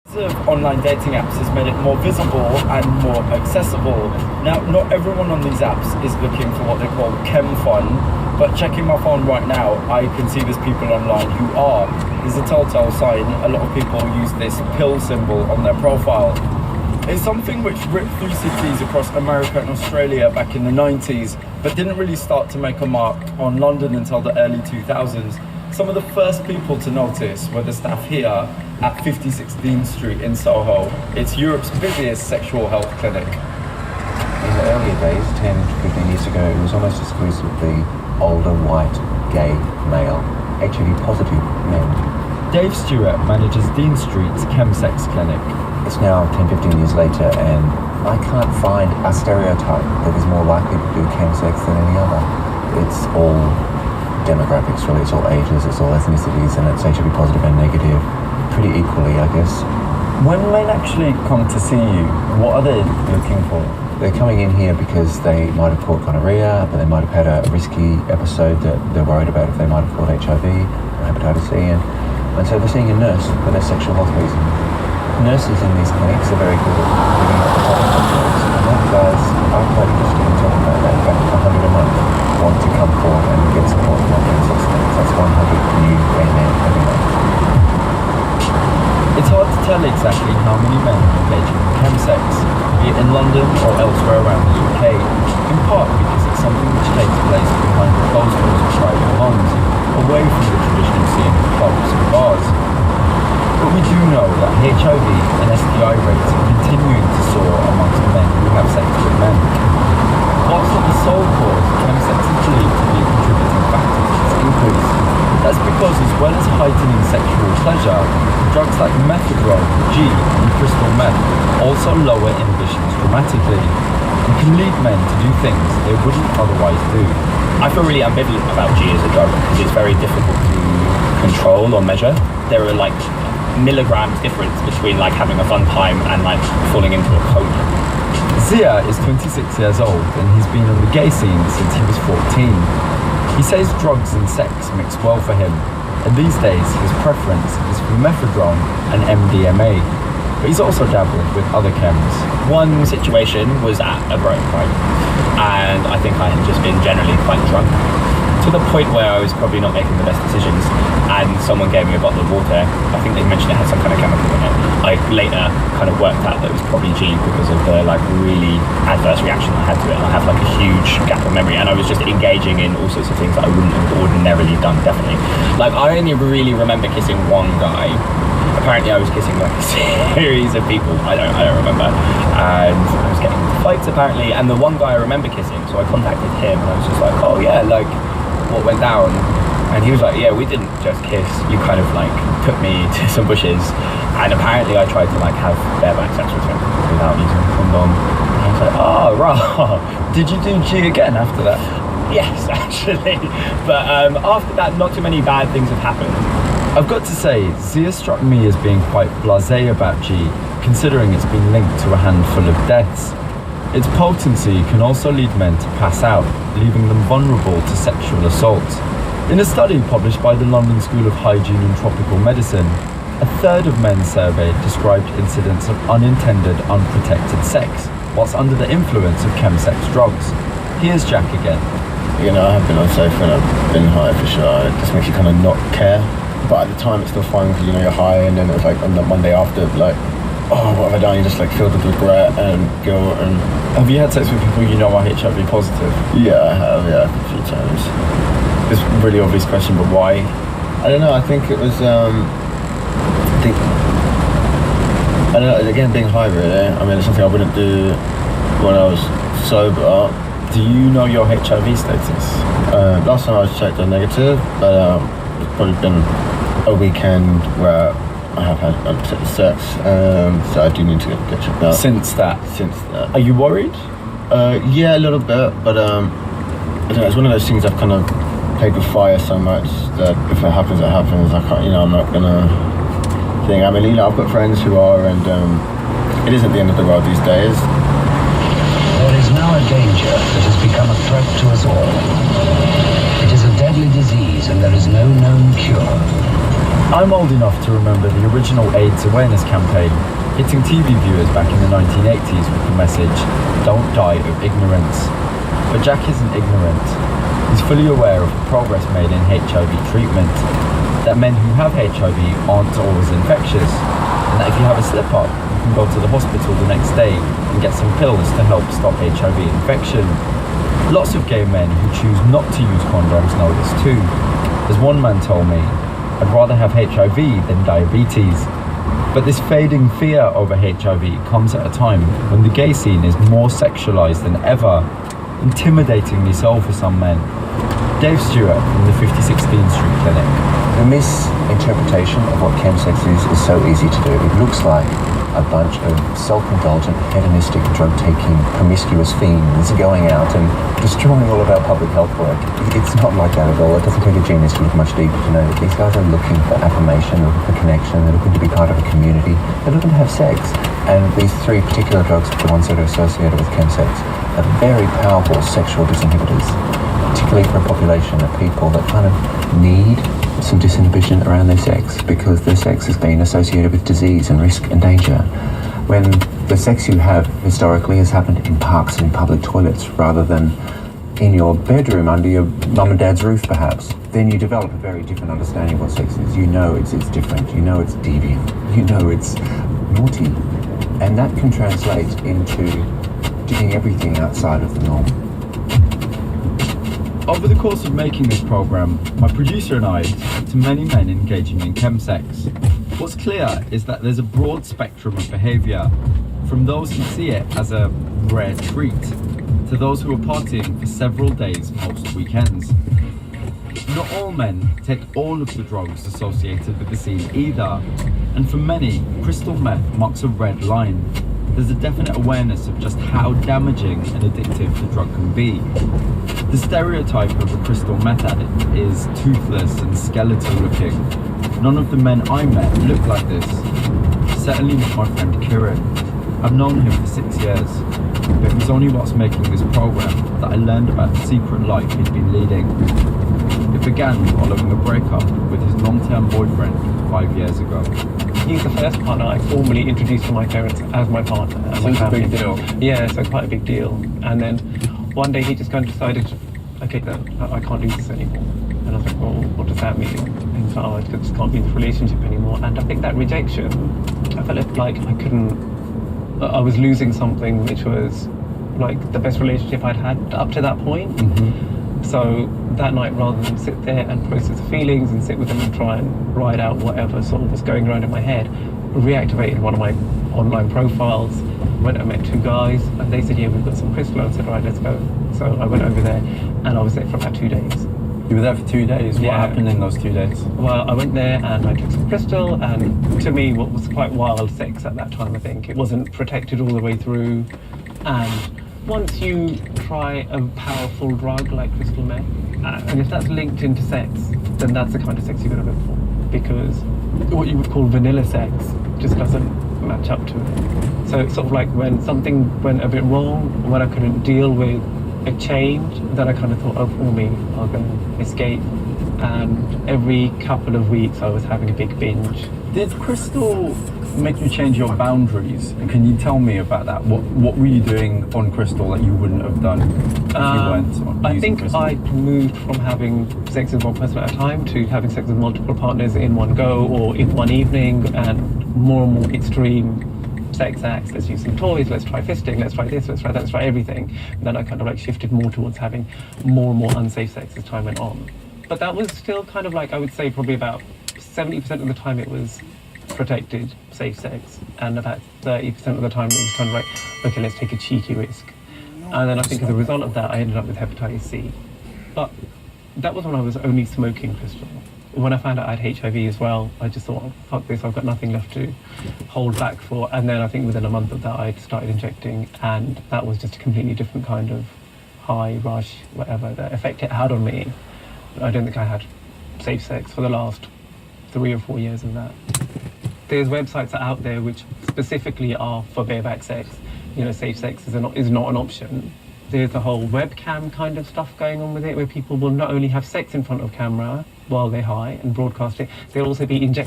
Of online dating apps has made it more visible and more accessible. Now, not everyone on these apps is looking for what they call chem fun, but checking my phone right now, I can see there's people online who are. There's a telltale sign. A lot of people use this pill symbol on their profile. It's something which ripped through cities across America and Australia back in the 90s, but didn't really start to make a mark on London until the early 2000s. Some of the first people to notice were the staff here at 56 Dean Street in Soho. It's Europe's busiest sexual health clinic. In the earlier days, 10 to 15 years ago, it was almost exclusively older, white, gay, male, HIV positive men. Dave Stewart manages Dean Street's chemsex clinic. It's now 10, 15 years later, and I can't find a stereotype that is more likely to do chemsex than any other. It's all demographics, really. It's all ages, it's all ethnicities, and it's HIV positive and negative pretty equally, I guess. When men actually come to see you, what are they looking for? They're coming in here because they might have caught gonorrhea, but they might have had a risky episode that they're worried about if they might have caught HIV or hepatitis C, and so they're seeing a nurse for their sexual health reasons. Nurses in these clinics are very good at picking up the problems, and that guys are quite interested in talking about that. In fact, 100 a month want to come forward and get support from our chemsex clinics. That's 100 new gay men every month. It's hard to tell exactly how many men are engaging in chemsex, be it in London or elsewhere around the UK, in part because it's something which takes place behind the closed doors of private homes, away from the traditional scene of clubs and bars. But we do know that HIV and STI rates are continuing to soar amongst men who have sex with men. Whilst not the sole cause, chemsex is believed to be a contributing factor to its increase. That's because, as well as heightening sexual pleasure, drugs like methadone, G, and crystal meth also lower inhibitions dramatically and can lead men to do things they wouldn't otherwise do. I feel really ambivalent about G as a drug because it's very difficult to control or measure. There are like milligrams difference between like having a fun time and like falling into a coma. Zia is 26 years old and he's been on the gay scene since he was 14. He says drugs and sex mix well for him, and these days his preference is for methadone and MDMA, but he's also dabbled with other chems. One situation was at a bro party, and I think I had just been generally quite drunk, to the point where I was probably not making the best decisions, and someone gave me a bottle of water. I think they mentioned it had some kind of chemical in it. I later kind of worked out that it was probably G because of the like really adverse reaction I had to it, and I have like a huge gap of memory, and I was just engaging in all sorts of things that I wouldn't have ordinarily done, definitely. Like, I only really remember kissing one guy. Apparently I was kissing like a series of people, I don't remember, and I was getting into fights apparently, and the one guy I remember kissing, so I contacted him and I was just like, oh yeah, like, what went down? And he was like, yeah, we didn't just kiss, you kind of like took me to some bushes, and apparently I tried to like have bareback sex with him without using a condom, and I was like, oh right. Did you do G again after that? Yes, actually, but after that not too many bad things have happened. I've got to say, Zia struck me as being quite blasé about G, considering it's been linked to a handful of deaths. Its potency can also lead men to pass out, leaving them vulnerable to sexual assault. In a study published by the London School of Hygiene and Tropical Medicine, a third of men surveyed described incidents of unintended, unprotected sex, whilst under the influence of chemsex drugs. Here's Jack again. You know, I have been unsafe and I've been high for sure. It just makes you kind of not care. But at the time it's still fun because, you know, you're high, and then it was like on the Monday after, like, oh, what have I done? You're just like filled with regret and guilt. And have you had sex with people you know are HIV positive? Yeah, I have, yeah, a few times. It's a really obvious question, but why? I don't know, I think it was, I don't know, again, being high really. I mean, it's something I wouldn't do when I was sober. Do you know your HIV status? Last time I was checked, I was negative, but it's probably been a weekend where I have had unprotected sex, so I do need to get checked out. Since that? Since that. Are you worried? Yeah, a little bit, but I don't know, it's one of those things I've kind of played with fire so much that if it happens, it happens. I can't, you know, I'm not gonna think. I mean, you know, I've got friends who are, and it isn't the end of the world these days. There is now a danger that has become a threat to us all. It is a deadly disease and there is no known cure. I'm old enough to remember the original AIDS awareness campaign, hitting TV viewers back in the 1980s with the message, "Don't die of ignorance." But Jack isn't ignorant. He's fully aware of the progress made in HIV treatment, that men who have HIV aren't always infectious, and that if you have a slip-up, you can go to the hospital the next day and get some pills to help stop HIV infection. Lots of gay men who choose not to use condoms know this too. As one man told me, "I'd rather have HIV than diabetes." But this fading fear over HIV comes at a time when the gay scene is more sexualized than ever, intimidatingly so for some men. Dave Stewart from the 5016 Street Clinic. The misinterpretation of what chemsex is so easy to do. It looks like a bunch of self-indulgent, hedonistic, drug-taking, promiscuous fiends going out and destroying all of our public health work. It's not like that at all. It doesn't take a genius to look much deeper to know that these guys are looking for affirmation, they're looking for connection, they're looking to be part of a community, they're looking to have sex. And these three particular drugs, the ones that are associated with chemsex, are very powerful sexual disinhibitors, particularly for a population of people that kind of need some disinhibition around their sex because their sex has been associated with disease and risk and danger. When the sex you have historically has happened in parks and in public toilets rather than in your bedroom under your mum and dad's roof perhaps, then you develop a very different understanding of what sex is. You know it's different, you know it's deviant, you know it's naughty. And that can translate into doing everything outside of the norm. Over the course of making this program, my producer and I spoke to many men engaging in chemsex. What's clear is that there's a broad spectrum of behaviour, from those who see it as a rare treat, to those who are partying for several days most weekends. Not all men take all of the drugs associated with the scene either, and for many, crystal meth marks a red line. There's a definite awareness of just how damaging and addictive the drug can be. The stereotype of a crystal meth addict is toothless and skeletal looking. None of the men I met looked like this. Certainly not my friend Kieran. I've known him for 6 years, but it was only whilst making this program that I learned about the secret life he'd been leading. It began following a breakup with his long-term boyfriend 5 years ago. He's the first partner I formally introduced to my parents as my partner. So it's a big deal. Yeah, so quite a big deal. And then one day he just kind of decided, okay, I can't do this anymore. And I was like, well, what does that mean? And he's like, oh, I just can't be in this relationship anymore. And I think that rejection, I felt like I was losing something which was like the best relationship I'd had up to that point. Mm-hmm. So that night, rather than sit there and process the feelings and sit with them and try and write out whatever sort of was going around in my head, reactivated one of my online profiles, went and met two guys, and they said, yeah, we've got some crystal. I said, right, let's go. So I went over there, and I was there for about 2 days. You were there for 2 days? Yeah. What happened in those 2 days? Well, I went there and I took some crystal, and to me, what was quite wild sex at that time, I think. It wasn't protected all the way through, and once you try a powerful drug like crystal meth, and if that's linked into sex, then that's the kind of sex you're going to look for, because what you would call vanilla sex just doesn't match up to it. So it's sort of like when something went a bit wrong, when I couldn't deal with a change, then I kind of thought, oh, for me, I'll go escape. And every couple of weeks I was having a big binge. Did crystal make you change your boundaries? And can you tell me about that? What were you doing on crystal that you wouldn't have done if you weren't I think crystal? I moved from having sex with one person at a time to having sex with multiple partners in one go or in one evening, and more extreme sex acts. Let's use some toys, let's try fisting, let's try this, let's try that, let's try everything. And then I kind of like shifted more towards having more and more unsafe sex as time went on. But that was still kind of like, I would say probably about 70% of the time it was protected, safe sex, and about 30% of the time it was kind of like, okay, let's take a cheeky risk. And then I think as a result of that, I ended up with hepatitis C. But that was when I was only smoking crystal. When I found out I had HIV as well, I just thought, oh, fuck this, I've got nothing left to hold back for. And then I think within a month of that, I started injecting, and that was just a completely different kind of high, rush, whatever, the effect it had on me. I don't think I had safe sex for the last 3 or 4 years of that. There's websites out there which specifically are for bareback sex. You know, safe sex is not an option. There's a whole webcam kind of stuff going on with it, where people will not only have sex in front of camera, while they're high and broadcasting. They'll also be injecting